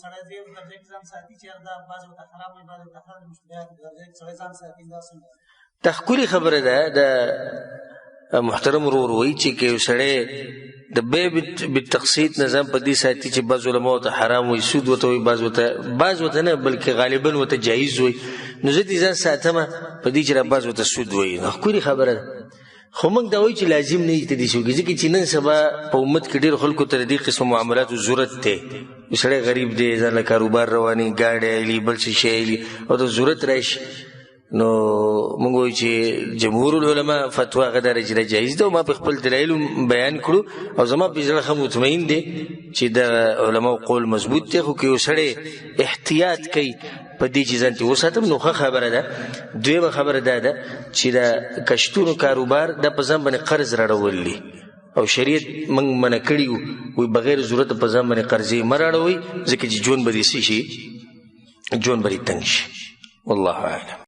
سړی دې درجه کې ځان ساتي چې دا بعض ورته حرام وي بعض ورته حلال مشتبهات درجه کې سړی ځان ساتي دا څنګه دا ښکلې خبره ده د محترم ورور وایي چې که یو سړی د بیع بالتقسیط نظام په دې ساتي چې بعض علما ورته حرام وایي سود ورته وایي بعض ورته نه بلکې غالبا ورته جایز وایي نو زه دې ځان ساتمه په دې چې را بعض ورته سود وایي نو ښکلې خبره ده خو موږ دا وایو چې لازم نه دي دې شوګي ځکه چې نن سبا په امت کې ډېر خلکو ته د دې قسم معاملاتو ضرورت دی یو سړی غریب دی ځان له کاروبار رواني ګاډی ایلي بل څه شی ایلي او ته ضرورت راشي نو موږ وایو چې جمهور العلما فتوا هغه دا چې جایز ده او ما په خپل دلایلو بیان کړو او زما په زړه ښه مطمئن دی چې د علماو قول مضبوط دی خو که یو سړی احتیاط کوي په دې چې ځان ته وساتم نو ښه خبره ده دویمه خبره دا ده چې د کشتونو کاروبار دا په ځان باندې قرض راړول دي او شریعت موږ منع کړي وي بغیر ضرورت په ځان باندې قرضې مه راړوئ ځکه چې ژوند به دې څه شي ژوند به دې تنګ شي والله اعلم